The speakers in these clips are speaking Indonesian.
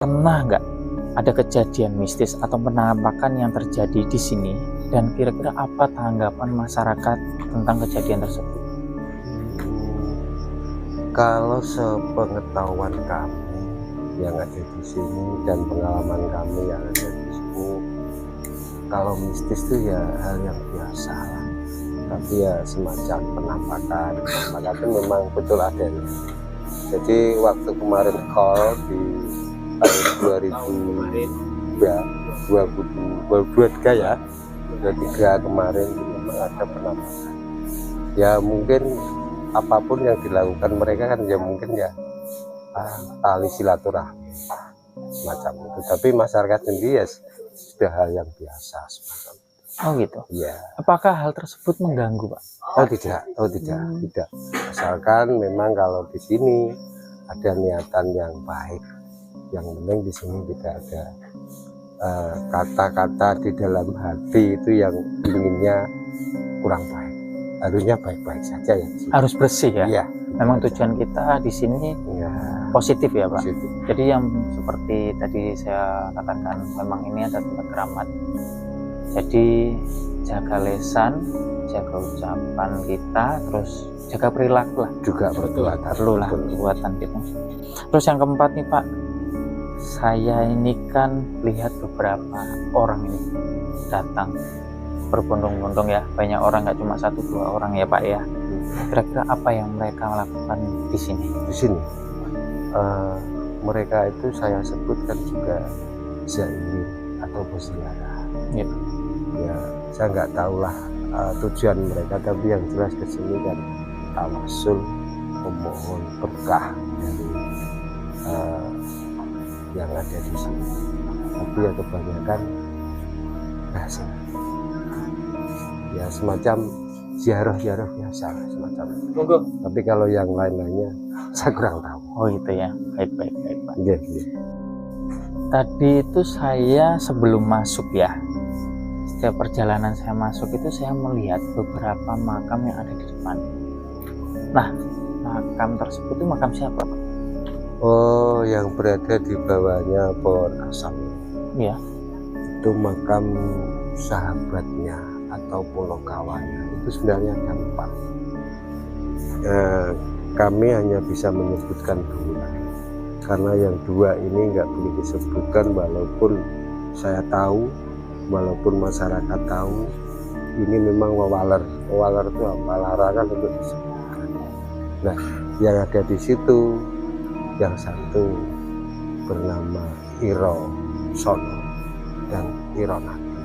Pernah nggak ada kejadian mistis atau penampakan yang terjadi di sini, dan kira-kira apa tanggapan masyarakat tentang kejadian tersebut? Kalau sepengetahuan kami yang ada di sini dan pengalaman kami yang ada di sini, kalau mistis itu ya hal yang biasa lah. Tapi ya semacam penampakan itu memang betul adanya. Jadi waktu kemarin call di tahun 2023 ya, 23 kemarin memang ada penampakan. Ya mungkin apapun yang dilakukan mereka kan ya mungkin ya tali silaturahmi semacam itu. Tapi masyarakat sendiri ya sudah hal yang biasa semacam itu. Oh gitu. Ya. Apakah hal tersebut mengganggu, Pak? Oh tidak. Asalkan memang kalau di sini ada niatan yang baik. Yang penting di sini tidak ada kata-kata di dalam hati itu yang inginnya kurang baik. Harusnya baik-baik saja ya. Harus bersih ya. Iya. Memang tujuan kita di sini Ya, positif ya, Pak. positif. Jadi yang seperti tadi saya katakan, memang ini ada tempat keramat. Jadi jaga lisan, jaga ucapan kita, terus jaga perilaku lah. Juga Perlulah perbuatan kita. Terus yang keempat nih, Pak, saya ini kan lihat beberapa orang ini datang berbondong-bondong ya, banyak orang, nggak cuma 1-2 orang ya, Pak ya. Kira-kira apa yang mereka lakukan di sini? Di sini mereka itu saya sebutkan juga zairin atau berziarah. Gitu. Ya, saya nggak tahulah tujuan mereka, tapi yang jelas ke sini kan tawasul, memohon berkah dari yang ada di sini. Tapi ya kebanyakan biasa, ya semacam ziarah biasa semacam itu. Tapi kalau yang lain-lainnya saya kurang tahu. Oh itu ya, baik Pak. Iya. Tadi itu saya sebelum masuk ya, setiap perjalanan saya masuk itu saya melihat beberapa makam yang ada di depan. Nah, makam tersebut itu makam siapa, Pak? Oh, yang berada di bawahnya pohon asam. Iya. Itu makam sahabatnya atau polokawannya. Itu sebenarnya ada 4. Kami hanya bisa menyebutkan 2, karena yang 2 ini nggak boleh disebutkan, walaupun saya tahu, walaupun masyarakat tahu, ini memang wawaler itu apa, larangan untuk disebutkan. Nah, yang ada di situ, yang satu bernama Iro Sono dan Iro Nati.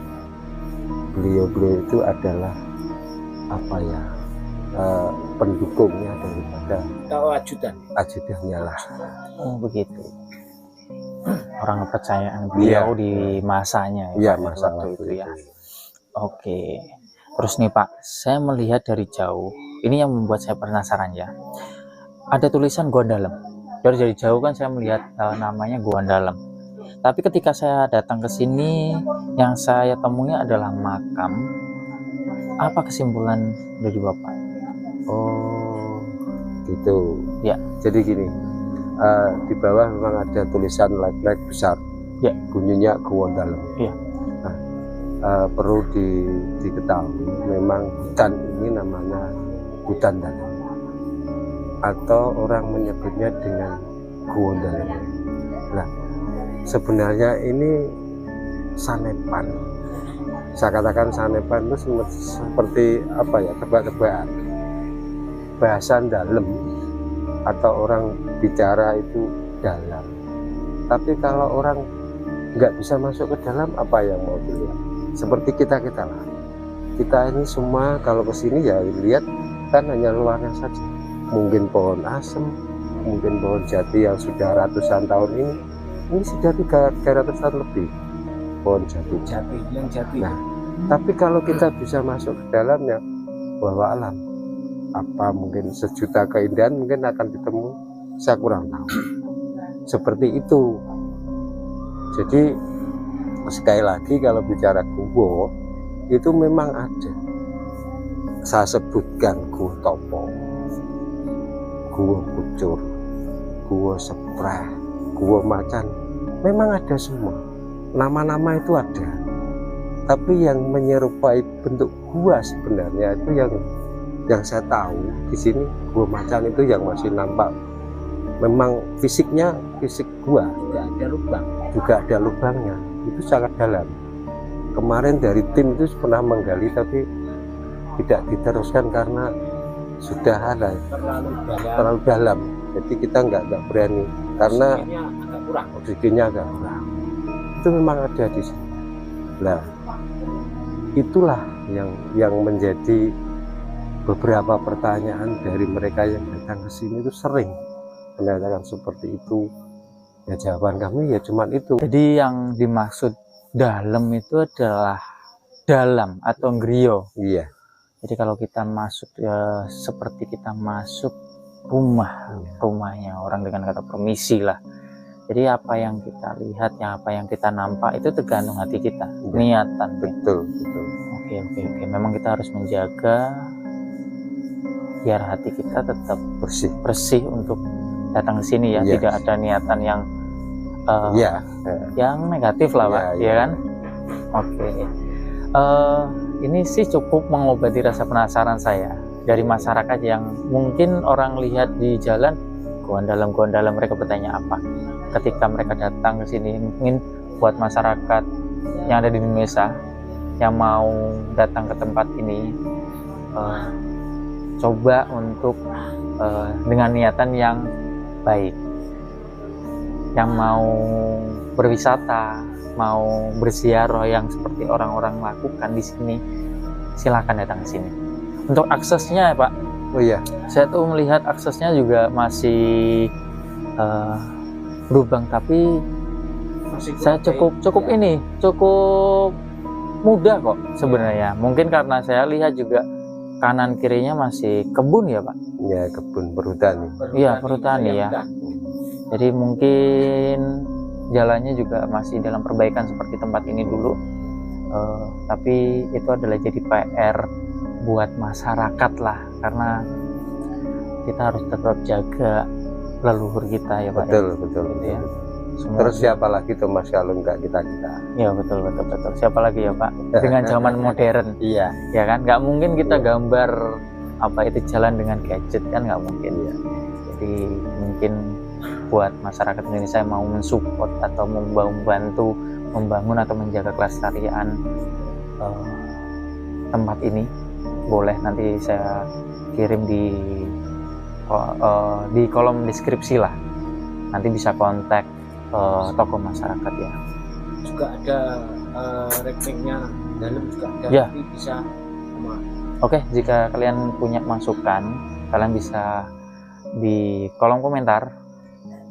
Beliau itu adalah apa ya, pendukungnya daripada ajudannya lah. Oh begitu. Orang kepercayaan beliau di masanya ya, masa waktu itu ya. Oke. Terus nih Pak, saya melihat dari jauh, ini yang membuat saya penasaran ya. Ada tulisan Gua Dalem. Dari jauh kan saya melihat namanya Gua Dalem. Tapi ketika saya datang ke sini, yang saya temui adalah makam. Apa kesimpulan dari Bapak? Oh, gitu. Ya. Jadi gini, di bawah memang ada tulisan like besar. Ya. Bunyinya Gua Dalem. Ya. Nah, perlu diketahui, memang hutan ini namanya hutan dalam, atau orang menyebutnya dengan Gua Dalem. Nah, sebenarnya ini sanepan. Saya katakan sanepan itu seperti apa ya, tebak-tebakan. Bahasa dalam, atau orang bicara itu dalam. Tapi kalau orang nggak bisa masuk ke dalam, apa yang mau dilihat? Seperti kita lah. Kita ini semua kalau ke sini ya lihat kan hanya luarnya saja. Mungkin pohon asem, mungkin pohon jati yang sudah ratusan tahun ini sudah 300 tahun lebih. Pohon jati. Nah, tapi kalau kita bisa masuk ke dalamnya, bahwa alam apa mungkin sejuta keindahan mungkin akan ditemu, saya kurang tahu. Seperti itu. Jadi sekali lagi kalau bicara gua itu memang ada. Saya sebutkan Gua Topo, Gua Kucur, Gua Sepreh, Gua Macan, memang ada semua. Nama-nama itu ada. Tapi yang menyerupai bentuk gua sebenarnya itu yang saya tahu di sini gua macan itu yang masih nampak. Memang fisiknya fisik gua, juga ada lubangnya. Itu sangat dalam. Kemarin dari tim itu pernah menggali tapi tidak diteruskan karena sudah ada terlalu dalam. Jadi kita nggak berani karena oksigennya agak kurang. Itu memang ada di sini. Nah, itulah yang menjadi beberapa pertanyaan dari mereka yang datang ke sini itu sering menanyakan seperti itu. Ya jawaban kami ya cuman itu. Jadi yang dimaksud dalam itu adalah dalam atau ngrio. Iya. Jadi kalau kita masuk ya seperti kita masuk rumahnya orang dengan kata permisi lah. Jadi apa yang kita lihat, apa yang kita nampak itu tergantung hati kita, niatan. Betul. Oke. Memang kita harus menjaga biar hati kita tetap bersih untuk datang ke sini ya. Tidak ada niatan yang negatif lah, Pak, ya kan? Oke. Ini sih cukup mengobati rasa penasaran saya dari masyarakat yang mungkin orang lihat di jalan goan dalam mereka bertanya apa ketika mereka datang ke sini. Mungkin buat masyarakat yang ada di Indonesia yang mau datang ke tempat ini, coba untuk dengan niatan yang baik, yang mau berwisata, mau berziarah yang seperti orang-orang lakukan di sini, silakan datang ke sini. Untuk aksesnya ya Pak, saya tuh melihat aksesnya juga masih berlubang, tapi saya cukup mudah kok sebenarnya. Mungkin karena saya lihat juga kanan kirinya masih kebun ya Pak. Ya, kebun perhutani. Iya, perhutani ya. Jadi mungkin jalannya juga masih dalam perbaikan seperti tempat ini dulu. Tapi itu adalah jadi PR buat masyarakat lah, karena kita harus tetap jaga leluhur kita ya Pak. Betul. Ya. Terus siapa lagi tuh Mas kalau enggak kita? Ya betul. Siapa lagi ya Pak? Dengan zaman modern. Iya. Ya kan, nggak mungkin kita gambar apa itu jalan dengan gadget kan, nggak mungkin ya. Jadi mungkin buat masyarakat Indonesia yang mau mensupport atau membantu membangun atau menjaga kelestarian tempat ini, boleh nanti saya kirim di kolom deskripsi lah. Nanti bisa kontak tokoh masyarakat ya. Juga ada rekeningnya dalam juga ada, ya. Tapi bisa Oke, jika kalian punya masukan, kalian bisa di kolom komentar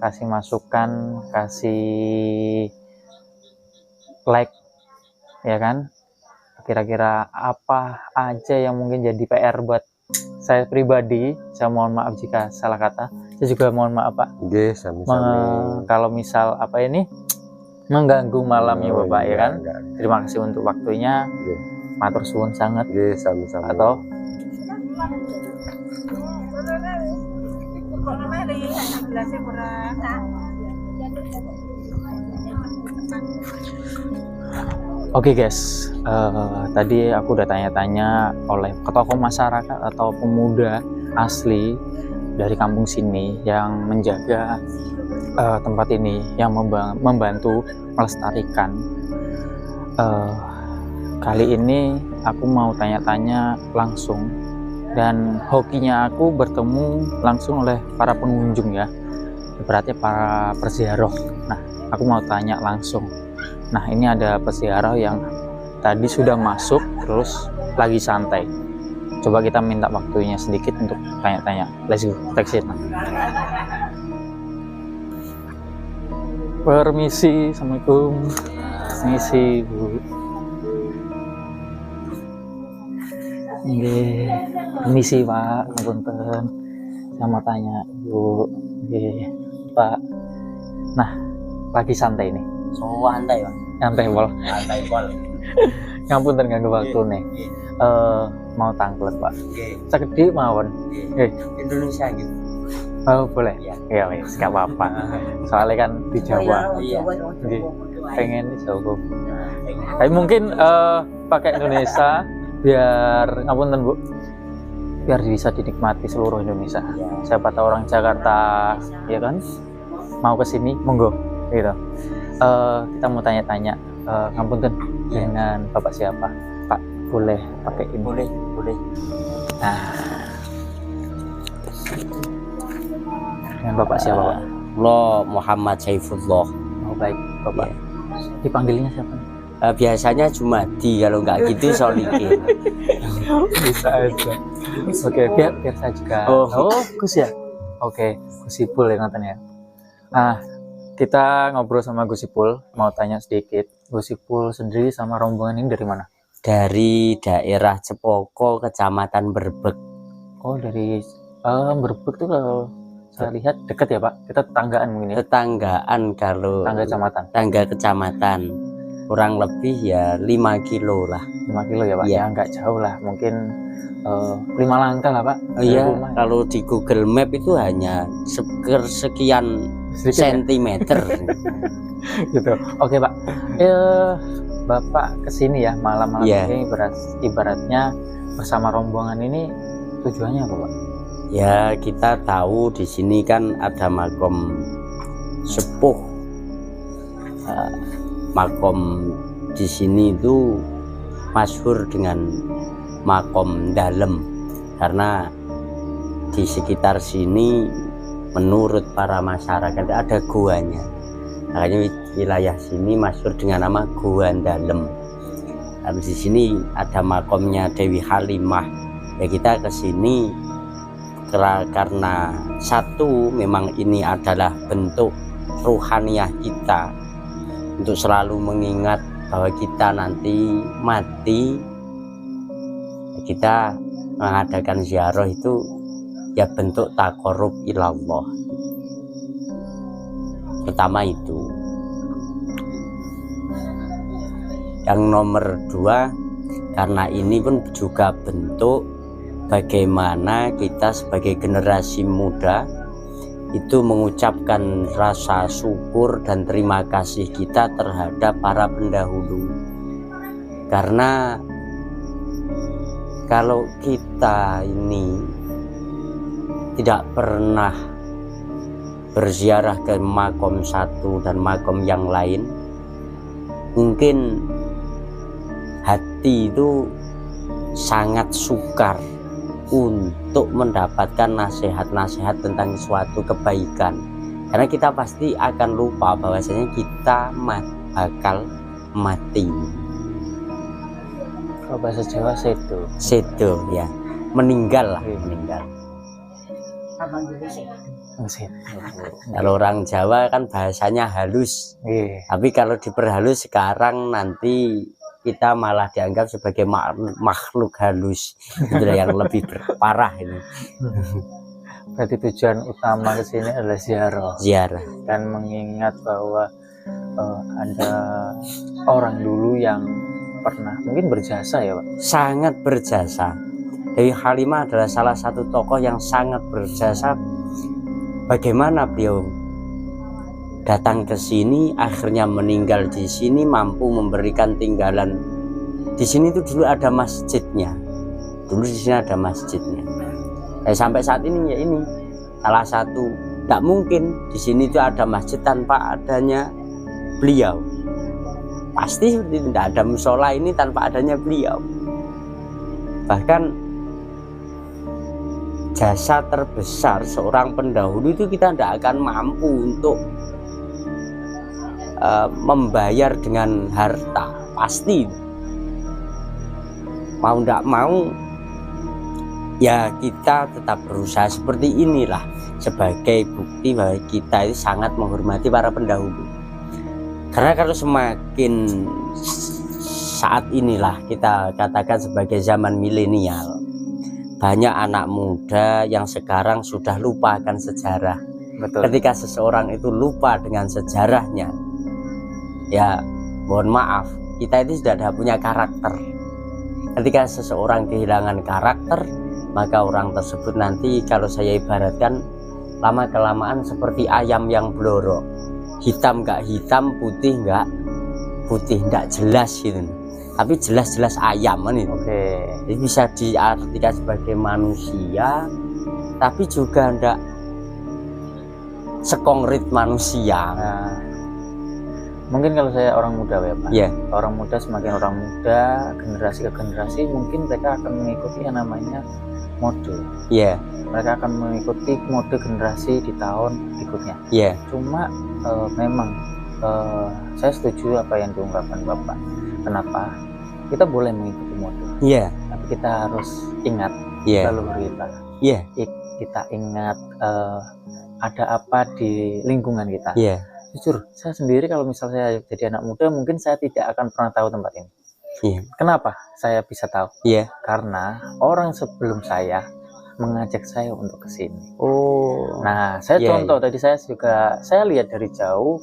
kasih masukan, kasih like ya kan, kira-kira apa aja yang mungkin jadi PR buat saya pribadi. Saya mohon maaf jika salah kata. Saya juga mohon maaf Pak. Oke, sami-sami. Kalau misal apa ini mengganggu malamnya Bapak ya kan. Enggak. Terima kasih untuk waktunya. Matur suwun sangat. Oke, sami-sami. Atau Oke guys, tadi aku udah tanya-tanya oleh tokoh masyarakat atau pemuda asli dari kampung sini yang menjaga tempat ini, yang membantu melestarikan. Kali ini aku mau tanya-tanya langsung, dan hokinya aku bertemu langsung oleh para pengunjung ya, berarti para peziarah. Nah, aku mau tanya langsung. Nah, ini ada peziarah yang tadi sudah masuk terus lagi santai. Coba kita minta waktunya sedikit untuk tanya-tanya. Let's go, take it. Permisi, assalamualaikum. Permisi Bu. Nggih, permisi Pak, punten. Saya mau tanya Bu. Nggih, Pak. Nah, lagi santai nih. santai Pak. Santai pol. Santai pol. Ngapunten ganggu waktu nih. Mau tangklet Pak. Segede mawon. Indonesia gitu. Oh boleh. Ya. Ya wes, nggak apa-apa. Soalnya kan di Jawa. Iya. Oke. Pengen di Jawa. Tapi mungkin pakai Indonesia biar ngapunten Bu. Biar bisa dinikmati seluruh Indonesia. Ya. Siapa tahu orang Jakarta ya kan mau ke sini monggo gitu. Kita mau tanya-tanya ngapunten dengan Bapak siapa? Pak, boleh pakai ini? Boleh. Nah. Dengan Bapak siapa, Pak? Lo Muhammad Saifullah. Oh baik, Bapak. Dipanggilnya siapa? Biasanya Jumadi, kalau nggak gitu Solikin. Bisa aja. Oke, biar saya juga. Oh. Gus ya. Oke, Gus Ipul ya ngatain ya. Nah, kita ngobrol sama Gus Ipul, mau tanya sedikit. Gus Ipul sendiri sama rombongan ini dari mana? Dari daerah Cepoko, Kecamatan Berbek. Oh, dari Berbek tuh kalau saya lihat dekat ya Pak. Kita tetanggaan mungkin ya. Tetanggaan kalau Tangga kecamatan. tangga kecamatan. Kurang lebih ya 5 kilo lah. 5 kilo ya Pak. Iya. Ya nggak jauh lah, mungkin 5 langkah lah Pak. Oh dari iya, rumah. kalau di Google Map itu hanya sekian Sedikit ya? sentimeter. Gitu. Oke Pak. Bapak kesini ya malam-malam Iya. ini ibaratnya bersama rombongan ini tujuannya apa Pak? Ya, kita tahu di sini kan ada makom sepuh. Makom di sini itu masyhur dengan makom dalem, karena di sekitar sini menurut para masyarakat ada goanya. Makanya wilayah sini masyhur dengan nama Goa Dalem. Karena di sini ada makomnya Dewi Halimah. Ya kita ke sini karena satu, memang ini adalah bentuk ruhaniyah kita untuk selalu mengingat bahwa kita nanti mati. Kita mengadakan ziarah itu ya bentuk taqarrub ilallah. Pertama itu. Yang nomor 2, karena ini pun juga bentuk bagaimana kita sebagai generasi muda itu mengucapkan rasa syukur dan terima kasih kita terhadap para pendahulu. Karena kalau kita ini tidak pernah berziarah ke makom satu dan makom yang lain, mungkin hati itu sangat sukar untuk mendapatkan nasihat-nasihat tentang suatu kebaikan, karena kita pasti akan lupa bahwasanya kita bakal mati. Kalau bahasa Jawa Sedo ya, meninggal lah, meninggal. Kalau orang Jawa kan bahasanya halus, tapi kalau diperhalus sekarang nanti kita malah dianggap sebagai makhluk halus. Itu yang lebih parah ini. Berarti tujuan utama ke sini adalah ziarah dan mengingat bahwa ada orang dulu yang pernah mungkin berjasa ya Pak. Sangat berjasa. Dewi Halimah adalah salah satu tokoh yang sangat berjasa. Bagaimana beliau datang ke sini, akhirnya meninggal di sini, mampu memberikan tinggalan. Di sini itu dulu ada masjidnya. Dulu di sini ada masjidnya. Sampai saat ini ya ini salah satu. Tak mungkin di sini itu ada masjid tanpa adanya beliau. Pasti tidak ada musola ini tanpa adanya beliau. Bahkan jasa terbesar seorang pendahulu itu kita tidak akan mampu untuk membayar dengan harta. Pasti mau tidak mau ya kita tetap berusaha seperti inilah, sebagai bukti bahwa kita itu sangat menghormati para pendahulu. Karena kalau semakin saat inilah kita katakan sebagai zaman milenial, banyak anak muda yang sekarang sudah lupakan sejarah. Betul. Ketika seseorang itu lupa dengan sejarahnya, ya mohon maaf, kita itu sudah tidak punya karakter. Ketika seseorang kehilangan karakter, maka orang tersebut nanti kalau saya ibaratkan lama kelamaan seperti ayam yang blorok, hitam nggak hitam, putih nggak putih, nggak jelas gitu, tapi jelas-jelas ayam kan itu. Jadi bisa diartikan sebagai manusia tapi juga nggak sekongrit manusia. Nah, mungkin kalau saya orang muda ya Pak, Iya. orang muda, semakin orang muda, generasi ke generasi, mungkin mereka akan mengikuti yang namanya mode. Iya. Mereka akan mengikuti mode generasi di tahun berikutnya. Iya. Cuma memang saya setuju apa yang diungkapkan Bapak. Kenapa? Kita boleh mengikuti mode, Iya. tapi kita harus ingat Iya. leluhur kita. Iya. Kita ingat ada apa di lingkungan kita. Iya. Jujur, saya sendiri kalau misalnya saya jadi anak muda, mungkin saya tidak akan pernah tahu tempat ini. Iya. Kenapa saya bisa tahu? Iya. Karena orang sebelum saya mengajak saya untuk ke sini. Oh. Nah, saya Iya, contoh tadi saya lihat dari jauh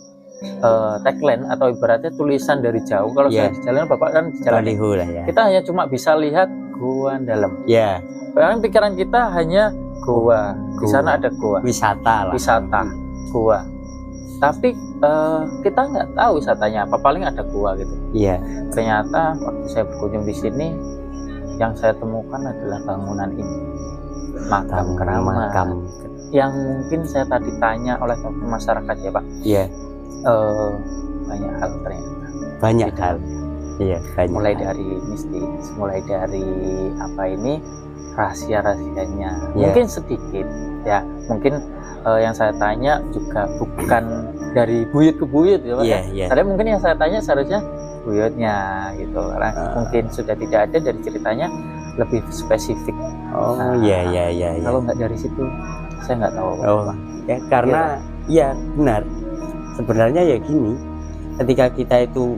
tagline atau ibaratnya tulisan dari jauh. Kalau Iya. saya di jalan, Bapak kan di jalan. Baliho lah ya. Kita hanya cuma bisa lihat gua dalam. Iya. Karena pikiran kita hanya gua. Di sana ada gua. Wisata lah. Wisata gua, tapi kita nggak tahu wisatanya apa, paling ada gua gitu. Iya. Ternyata waktu saya berkunjung di sini, yang saya temukan adalah bangunan ini, makam keramat, Makam. yang mungkin saya tadi tanya oleh tokoh masyarakat ya Pak. Iya. Banyak hal ternyata, Banyak Di hal. Iya. Banyak. mulai hal. dari mistis, mulai dari apa ini, rahasia-rahasianya. Iya. Mungkin sedikit ya, mungkin yang saya tanya juga bukan dari buyut ke buyut ya Pak. Iya. Ya. Iya. Tadi mungkin yang saya tanya seharusnya buyutnya gitu, karena mungkin sudah tidak ada dari ceritanya lebih spesifik. Oh. Nah, Iya. Iya. Iya. Iya. Kalau nggak dari situ saya nggak tahu. Oh. Ya, karena ya benar. Sebenarnya ya gini, ketika kita itu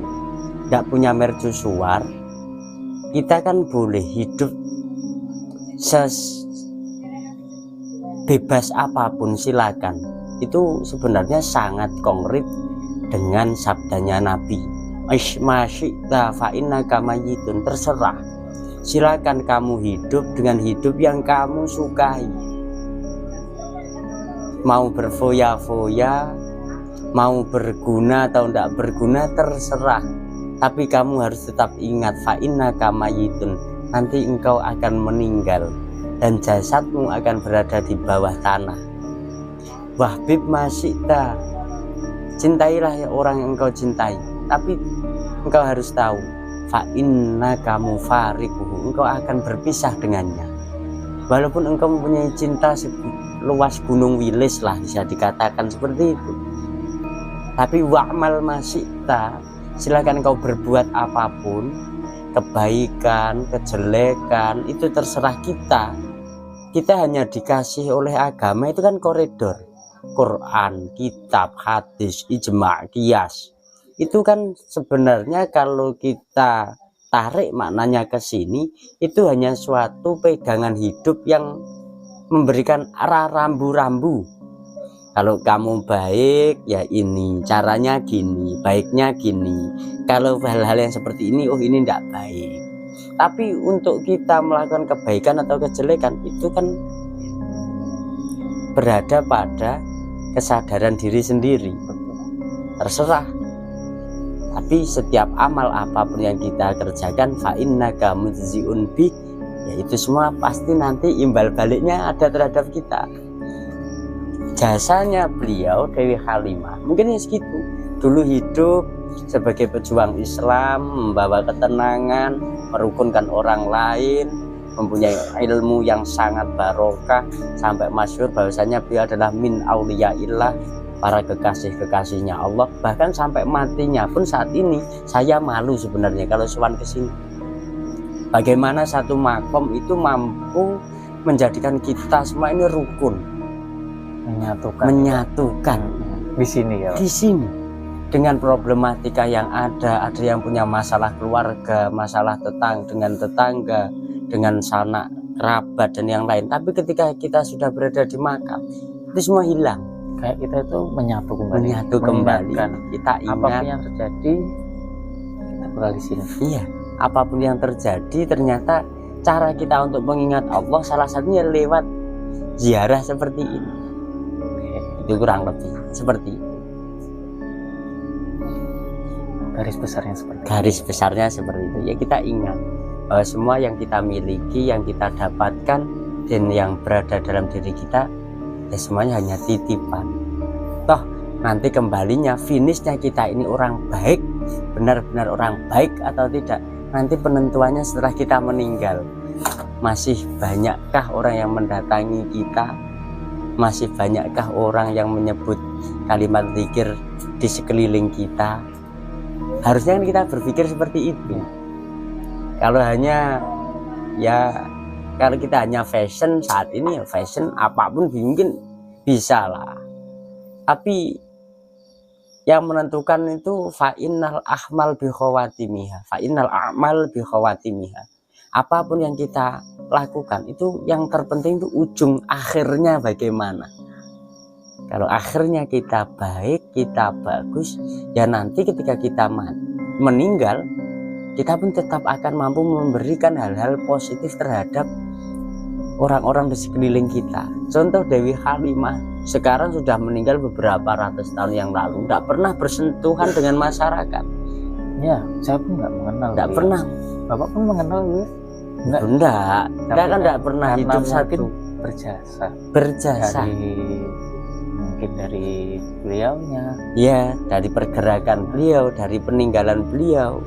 tidak punya mercusuar, kita kan boleh hidup bebas apapun, silakan. Itu sebenarnya sangat konkret dengan sabdanya Nabi. Ismasyikta fa innaka mayyitun, terserah. Silakan kamu hidup dengan hidup yang kamu sukai. Mau berfoya-foya, mau berguna atau tidak berguna, terserah. Tapi kamu harus tetap ingat fa innaka mayyitun, nanti engkau akan meninggal dan jasadmu akan berada di bawah tanah. Wahbib masyikta, cintailah orang yang engkau cintai, tapi engkau harus tahu fa innaka mufariquhu, engkau akan berpisah dengannya. Walaupun engkau mempunyai cinta luas gunung Wilis lah, bisa dikatakan seperti itu, tapi wa'mal masyikta, silakan engkau berbuat apapun, kebaikan, kejelekan, itu terserah kita. Kita hanya dikasih oleh agama itu kan koridor, Quran, kitab, hadis, ijma', qiyas. Itu kan sebenarnya kalau kita tarik maknanya ke sini, itu hanya suatu pegangan hidup yang memberikan arah rambu-rambu. Kalau kamu baik, ya ini caranya gini, baiknya gini. Kalau hal-hal yang seperti ini, oh ini tidak baik. Tapi untuk kita melakukan kebaikan atau kejelekan, itu kan berada pada kesadaran diri sendiri. Terserah. Tapi setiap amal apapun yang kita kerjakan, fa innaka mujzi'un bih, ya itu semua pasti nanti imbal baliknya ada terhadap kita. Jasanya beliau Dewi Halimah mungkin segitu, dulu hidup sebagai pejuang Islam, membawa ketenangan, merukunkan orang lain, mempunyai ilmu yang sangat barokah, sampai masyhur bahwasanya beliau adalah min auliyaillah, para kekasih-kekasihnya Allah. Bahkan sampai matinya pun saat ini saya malu sebenarnya kalau sowan ke sini. Bagaimana satu makom itu mampu menjadikan kita semua ini rukun, menyatukan di sini ya Pak. Di sini dengan problematika yang ada yang punya masalah keluarga, masalah dengan tetangga, dengan sanak kerabat dan yang lain. Tapi ketika kita sudah berada di makam, itu semua hilang. Kayak kita itu menyatu kembali, Mengingatkan. Kita ingat apapun yang terjadi, kita bakal di sini. Iya, apapun yang terjadi, ternyata cara kita untuk mengingat Allah salah satunya lewat ziarah seperti ini. Itu kurang lebih seperti itu. Garis besarnya seperti itu. Ya kita ingat bahwa semua yang kita miliki, yang kita dapatkan, dan yang berada dalam diri kita, ya semuanya hanya titipan. Toh nanti kembalinya, finishnya kita ini orang baik, benar-benar orang baik atau tidak, nanti penentuannya setelah kita meninggal. Masih banyakkah orang yang mendatangi kita? Masih banyakkah orang yang menyebut kalimat zikir di sekeliling kita? Harusnya kan kita berpikir seperti itu. Kalau kita hanya fashion saat ini, ya fashion apapun mungkin bisa lah. Tapi yang menentukan itu fa'innal a'mal bi khawatimiha. Fa'innal a'mal bi khawatimiha. Apapun yang kita lakukan itu yang terpenting itu ujung akhirnya bagaimana. Kalau akhirnya kita baik, kita bagus, ya nanti ketika kita meninggal, kita pun tetap akan mampu memberikan hal-hal positif terhadap orang-orang di sekeliling kita. Contoh Dewi Halimah sekarang sudah meninggal beberapa ratus tahun yang lalu, tidak pernah bersentuhan dengan masyarakat. Ya, saya pun nggak mengenal. Tidak pernah. Bapak pun mengenal gue? Enggak kan tidak pernah hidup satu. Berjasa. Mungkin dari beliaunya. Ya, dari pergerakan beliau, dari peninggalan beliau.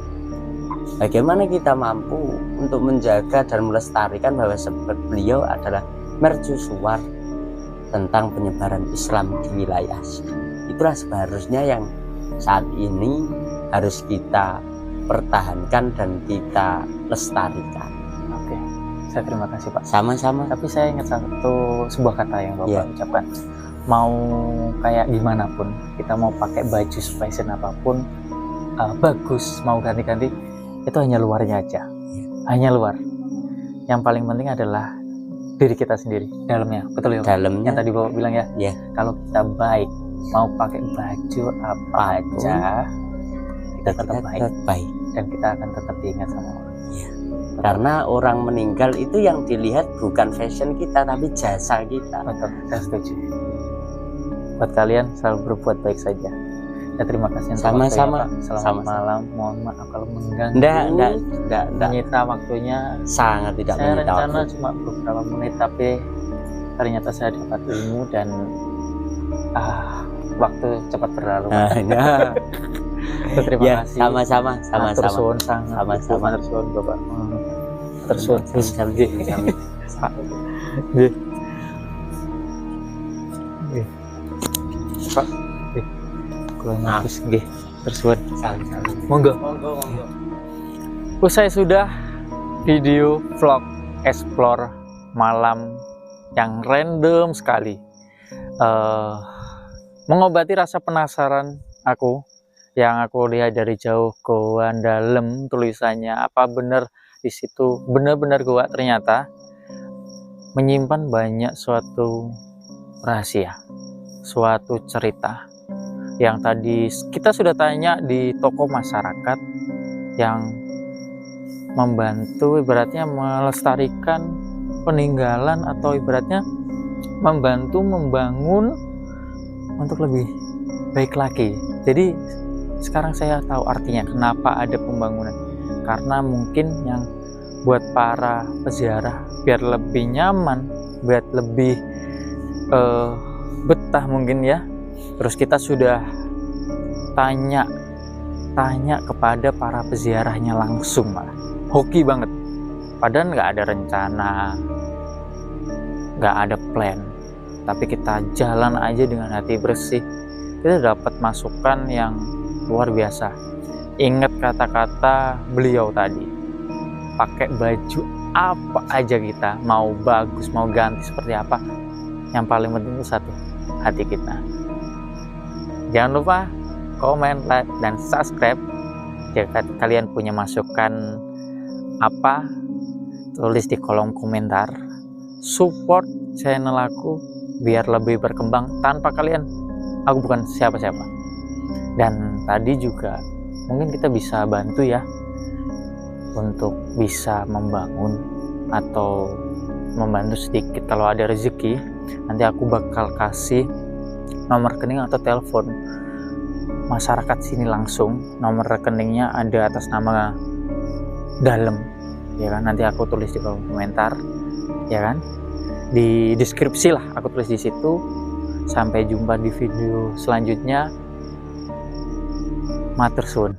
Bagaimana kita mampu untuk menjaga dan melestarikan bahwa sebab beliau adalah mercusuar tentang penyebaran Islam di wilayah. Itulah seharusnya yang saat ini harus kita pertahankan dan kita lestarikan. Oke, saya terima kasih Pak. Sama-sama. Tapi saya ingat sebuah kata yang Bapak ucapkan. Mau kayak gimana pun, kita mau pakai baju fashion apapun, bagus, mau ganti-ganti, itu hanya luarnya aja. Hanya luar. Yang paling penting adalah diri kita sendiri, dalamnya. Betul ya Pak? Dalamnya. Yang tadi Bapak bilang ya. Kalau kita baik, mau pakai baju apa aja, kita tetap baik. Dan kita akan tetap diingat sama orang. Karena orang meninggal itu yang dilihat bukan fashion kita, tapi jasa kita. Betul, saya setuju. Buat kalian selalu berbuat baik saja. Ya, terima kasih. Sama-sama. Selamat malam. Mohon maaf kalau mengganggu. Enggak. Menyita waktunya. Sangat tidak saya menyita rencana waktu. Cuma beberapa menit, tapi ternyata saya dapat ilmu dan waktu cepat berlalu. Terima kasih. Sama-sama. Sama-sama. Tersuun Bapak. Tersuun. Pak. Kalau habis nggih, tersuun. Monggo. Usai sudah video vlog explore malam yang random sekali. Mengobati rasa penasaran aku yang aku lihat dari jauh, goa dalam tulisannya, apa benar di situ benar-benar goa, ternyata menyimpan banyak suatu rahasia, suatu cerita yang tadi kita sudah tanya di tokoh masyarakat yang membantu ibaratnya melestarikan peninggalan atau ibaratnya membantu membangun untuk lebih baik lagi. Jadi sekarang saya tahu artinya kenapa ada pembangunan, karena mungkin yang buat para peziarah biar lebih nyaman, biar lebih betah mungkin ya. Terus kita sudah tanya kepada para peziarahnya langsung, malah hoki banget, padahal nggak ada rencana, nggak ada plan, tapi kita jalan aja dengan hati bersih. Kita dapat masukan yang luar biasa. Ingat kata-kata beliau tadi, pakai baju apa aja kita, mau bagus mau ganti seperti apa, yang paling penting itu satu, hati kita. Jangan lupa komen, like, dan subscribe. Jika kalian punya masukan apa, tulis di kolom komentar. Support channel aku biar lebih berkembang. Tanpa kalian aku bukan siapa-siapa. Dan tadi juga mungkin kita bisa bantu ya untuk bisa membangun atau membantu sedikit. Kalau ada rezeki, nanti aku bakal kasih nomor rekening atau telepon masyarakat sini langsung, nomor rekeningnya ada atas nama Dalem, ya kan, nanti aku tulis di kolom komentar, ya kan, di deskripsi lah aku tulis di situ. Sampai jumpa di video selanjutnya. Matur suwun.